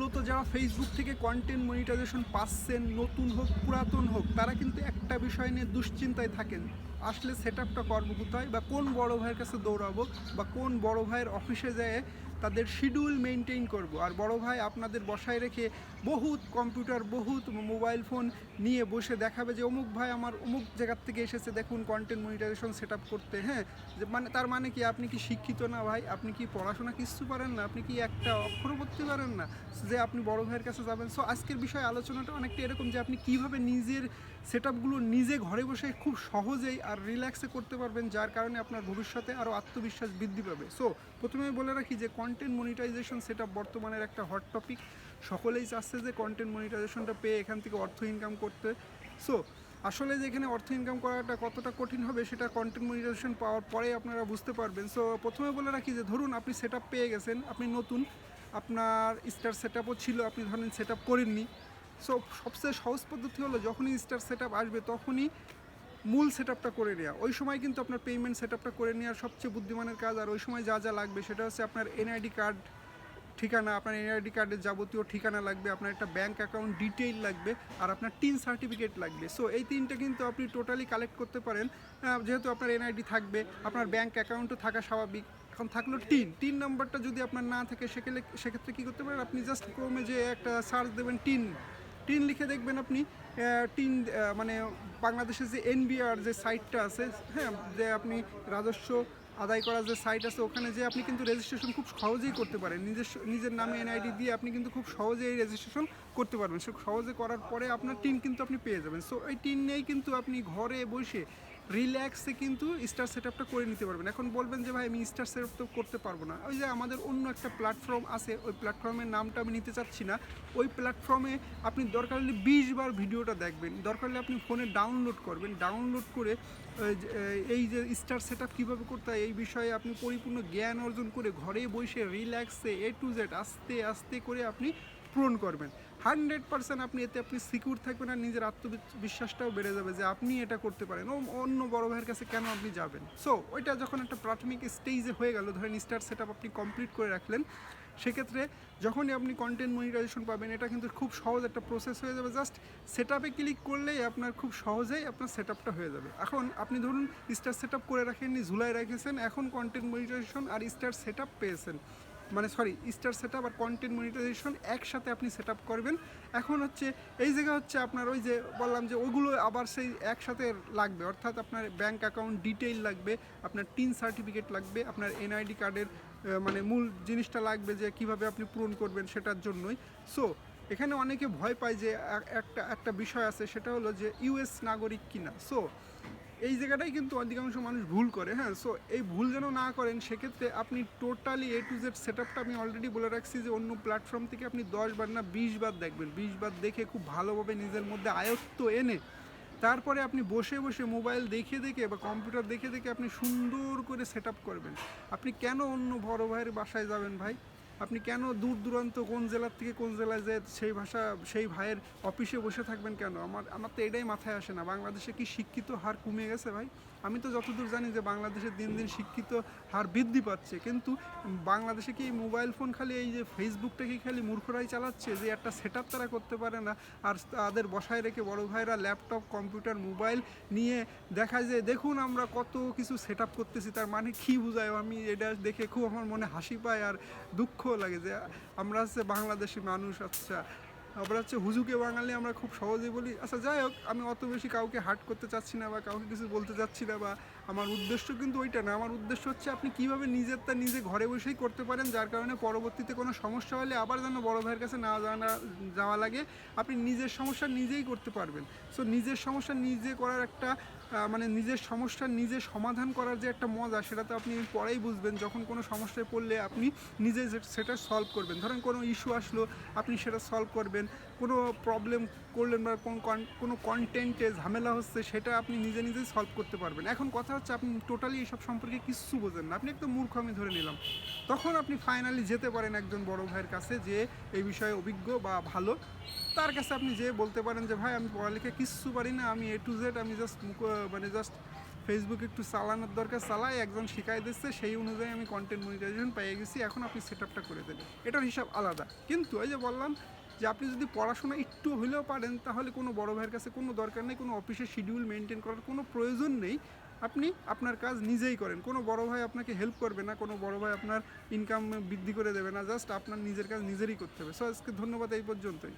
মূলত যারা ফেসবুক থেকে কন্টেন্ট মনিটাইজেশন পাচ্ছেন, নতুন হোক পুরাতন হোক, তারা কিন্তু একটা বিষয় নিয়ে দুশ্চিন্তায় থাকেন। আসলে সেট আপটা করবো কোথায়, বা কোন বড় ভাইয়ের কাছে দৌড়াবো, বা কোন বড় ভাইয়ের অফিসে যেয়ে তাদের শিডিউল মেনটেন করব। আর বড় ভাই আপনাদের বসায় রেখে বহুত কম্পিউটার, বহুত মোবাইল ফোন নিয়ে বসে দেখাবে যে অমুক ভাই আমার অমুক জায়গার থেকে এসেছে, দেখুন কন্টেন্ট মনিটাইজেশন সেট আপ করতে। হ্যাঁ, যে মানে তার মানে কি আপনি কি শিক্ষিত না ভাই? আপনি কি পড়াশোনা কিচ্ছু পারেন না? আপনি কি একটা অক্ষরও পড়তে পারেন না যে আপনি বড় ভাইয়ের কাছে যাবেন? সো আজকের বিষয়ে আলোচনাটা অনেকটা এরকম যে আপনি কীভাবে নিজের সেট আপগুলো নিজে ঘরে বসে খুব সহজেই আর রিল্যাক্সে করতে পারবেন, যার কারণে আপনার ভবিষ্যতে আরও আত্মবিশ্বাস বৃদ্ধি পাবে। সো প্রথমে বলে রাখি যে কন্টেন্ট মনিটাইজেশন সেট আপ বর্তমানের একটা হট টপিক। সকলেই চাচ্ছে যে কন্টেন্ট মনিটাইজেশনটা পেয়ে এখান থেকে অর্থ ইনকাম করতে। সো আসলে যে এখানে অর্থ ইনকাম করাটা কতটা কঠিন হবে সেটা কন্টেন্ট মনিটাইজেশন পাওয়ার পরে আপনারা বুঝতে পারবেন। সো প্রথমে বলে রাখি যে ধরুন আপনি সেট আপ পেয়ে গেছেন, আপনি নতুন, আপনার স্টার সেট আপও ছিল, আপনি ধরেন সেট আপ করেননি। সো সবচেয়ে সহজ পদ্ধতি হলো যখনই স্টার সেট আপ আসবে তখনই মূল সেট আপটা করে নেওয়া। ওই সময় কিন্তু আপনার পেমেন্ট সেট আপটা করে নেওয়ার সবচেয়ে বুদ্ধিমানের কাজ। আর ওই সময় যা যা লাগবে সেটা হচ্ছে আপনার এনআইডি কার্ড, ঠিকানা, আপনার এনআইডি কার্ডের যাবতীয় ঠিকানা লাগবে, আপনার একটা ব্যাঙ্ক অ্যাকাউন্ট ডিটেইল লাগবে, আর আপনার টিন সার্টিফিকেট লাগবে। সো এই তিনটা কিন্তু আপনি টোটালি কালেক্ট করতে পারেন। যেহেতু আপনার এনআইডি থাকবে, আপনার ব্যাঙ্ক অ্যাকাউন্টও থাকা স্বাভাবিক। এখন থাকলো টিন নাম্বারটা যদি আপনার না থাকে সেক্ষেত্রে কী করতে পারেন, আপনি জাস্ট ক্রোমে যে একটা সার্চ দেবেন টিন লিখে দেখবেন আপনি টিন মানে বাংলাদেশের যে এনবিআর যে সাইটটা আছে, হ্যাঁ, যে আপনি রাজস্ব আদায় করার যে সাইট আছে ওখানে যে আপনি কিন্তু রেজিস্ট্রেশন খুব সহজেই করতে পারেন। নিজের নামে এনআইডি দিয়ে আপনি কিন্তু খুব সহজেই রেজিস্ট্রেশন করতে পারবেন। সে সহজে করার পরে আপনার টিন কিন্তু আপনি পেয়ে যাবেন। সো এই টিন নিয়েই কিন্তু আপনি ঘরে বসে রিল্যাক্সে কিন্তু স্টার সেট আপটা করে নিতে পারবেন। এখন বলবেন যে ভাই আমি স্টার সেট আপ তো করতে পারবো না, ওই যে আমাদের অন্য একটা প্ল্যাটফর্ম আছে, ওই প্ল্যাটফর্মের নামটা আমি নিতে চাচ্ছি না। ওই প্ল্যাটফর্মে আপনি দরকার হলে 20 বার ভিডিওটা দেখবেন, দরকার হলে আপনি ফোনে ডাউনলোড করবেন, ডাউনলোড করে এই যে স্টার সেট আপ কীভাবে করতে হয় এই বিষয়ে আপনি পরিপূর্ণ জ্ঞান অর্জন করে ঘরে বসে রিল্যাক্সে এ টু জেড আস্তে আস্তে করে আপনি পূরণ করবেন। 100% আপনি এতে আপনি সিকিউর থাকবেন, আর নিজের আত্মবিশ্বাসটাও বেড়ে যাবে যে আপনি এটা করতে পারেন। অন্য বড় ভাইয়ের কাছে কেন আপনি যাবেন? সো ওইটা যখন একটা প্রাথমিক স্টেজে হয়ে গেল, ধরেন স্টার সেট আপ আপনি কমপ্লিট করে রাখলেন, সেক্ষেত্রে যখনই আপনি কন্টেন্ট মনিটাইজেশন পাবেন এটা কিন্তু খুব সহজ একটা প্রসেস হয়ে যাবে। জাস্ট সেট আপে ক্লিক করলেই আপনার খুব সহজেই আপনার সেট আপটা হয়ে যাবে। এখন আপনি ধরুন স্টার সেট আপ করে রাখেননি, ঝুলাই রেখেছেন, এখন কন্টেন্ট মনিটাইজেশন আর স্টার সেট আপ পেয়েছেন, মানে স্টার সেট আপ আর কন্টেন্ট মনিটাইজেশন একসাথে আপনি সেট আপ করবেন। এখন হচ্ছে এই জায়গা হচ্ছে আপনার ওই যে বললাম যে ওগুলো আবার সেই একসাথে লাগবে, অর্থাৎ আপনার ব্যাঙ্ক অ্যাকাউন্ট ডিটেইল লাগবে, আপনার টিন সার্টিফিকেট লাগবে, আপনার এনআইডি কার্ডের মানে মূল জিনিসটা লাগবে যে কিভাবে আপনি পূরণ করবেন সেটার জন্যই। সো এখানে অনেকে ভয় পায় যে একটা বিষয় আছে, সেটা হলো যে ইউএস নাগরিক কিনা। সো এই জায়গাটাই কিন্তু অধিকাংশ মানুষ ভুল করে। হ্যাঁ, সো এই ভুল যেন না করেন সেক্ষেত্রে আপনি totally A to Z set আপটা আমি অলরেডি বলে রাখছি যে অন্য প্ল্যাটফর্ম থেকে আপনি 10 বার না 20 বার দেখবেন, 20 বার দেখে খুব ভালোভাবে নিজের মধ্যে আয়ত্ত এনে তারপরে আপনি বসে বসে মোবাইল দেখে দেখে বা কম্পিউটার দেখে দেখে আপনি সুন্দর করে সেট আপ করবেন। আপনি কেন অন্য বড় ভাইয়ের বাসায় যাবেন ভাই? আপনি কেন দূর দূরান্ত কোন জেলার থেকে কোন জেলায় যে সেই ভাইয়ের অফিসে বসে থাকবেন কেন? আমার তো এটাই মাথায় আসে না। বাংলাদেশে কি শিক্ষিত হার কমে গেছে ভাই? আমি তো যতদূর জানি যে বাংলাদেশে দিন দিন শিক্ষিত হার বৃদ্ধি পাচ্ছে, কিন্তু বাংলাদেশে কি মোবাইল ফোন খালি এই যে ফেসবুকটাকে খালি মূর্খরাই চালাচ্ছে যে একটা সেট আপ তারা করতে পারে না, আর তাদের বসায় রেখে বড় ভাইরা ল্যাপটপ, কম্পিউটার, মোবাইল নিয়ে দেখায় যে দেখুন আমরা কত কিছু সেট আপ করতেছি। তার মানে কী বোঝায়? আমি এটা দেখে খুব আমার মনে হাসি পায় আর দুঃখ লাগে যে আমরা হচ্ছে বাংলাদেশি মানুষ, আচ্ছা আমরা হচ্ছে হুজুকে বাঙালি, আমরা খুব সহজেই বলি। আচ্ছা যাই হোক, আমি অত বেশি কাউকে হার্ট করতে চাচ্ছি না বা কাউকে কিছু বলতে চাচ্ছি না, বা আমার উদ্দেশ্য কিন্তু ওইটা না। আমার উদ্দেশ্য হচ্ছে আপনি কীভাবে নিজেরটা নিজে ঘরে বসেই করতে পারেন, যার কারণে পরবর্তীতে কোনো সমস্যা হলে আবার যেন বড় ভাইয়ের কাছে না যাওয়া লাগে, আপনি নিজের সমস্যা নিজেই করতে পারবেন। সো নিজের সমস্যা নিজে করার একটা মানে নিজের সমস্যা নিজে সমাধান করার যে একটা মজা, সেটা তো আপনি পরেই বুঝবেন যখন কোনো সমস্যায় পড়লে আপনি নিজে সেটা সলভ করবেন। ধরেন কোনো ইস্যু আসলো, আপনি সেটা সলভ করবেন। কোনো প্রবলেম করলেন বা কোনো কন্টেন্টে ঝামেলা হচ্ছে, সেটা আপনি নিজে নিজেই সলভ করতে পারবেন। এখন কথা হচ্ছে আপনি টোটালি এইসব সম্পর্কে কিচ্ছু বোঝেন না, আপনি একদম মূর্খ আমি ধরে নিলাম। তখন আপনি ফাইনালি যেতে পারেন একজন বড় ভাইয়ের কাছে, যে এই বিষয়ে অভিজ্ঞ বা ভালো, তার কাছে আপনি যেয়ে বলতে পারেন যে ভাই আমি পড়ালেখা কিচ্ছু পারি না, আমি এ টু জেড আমি জাস্ট ফেসবুক একটু চালানোর দরকার, চালাই একজন শিখাই দিচ্ছে, সেই অনুযায়ী আমি কন্টেন্ট মনিটাইজেশন পেয়ে গেছি, এখন আপনি সেট আপটা করে দেবেন। এটার হিসাব আলাদা। কিন্তু এই যে বললাম যে আপনি যদি পড়াশোনা একটু হলেও পারেন, তাহলে কোনো বড় ভাইয়ের কাছে কোনো দরকার নেই, কোনো অফিসের শিডিউল মেনটেন করার কোনো প্রয়োজন নেই। আপনি আপনার কাজ নিজেই করেন, কোনো বড় ভাই আপনাকে হেল্প করবে না, কোনো বড় ভাই আপনার ইনকাম বৃদ্ধি করে দেবে না, জাস্ট আপনার নিজের কাজ নিজেরই করতে হবে। সো আজকে ধন্যবাদ, এই পর্যন্তই।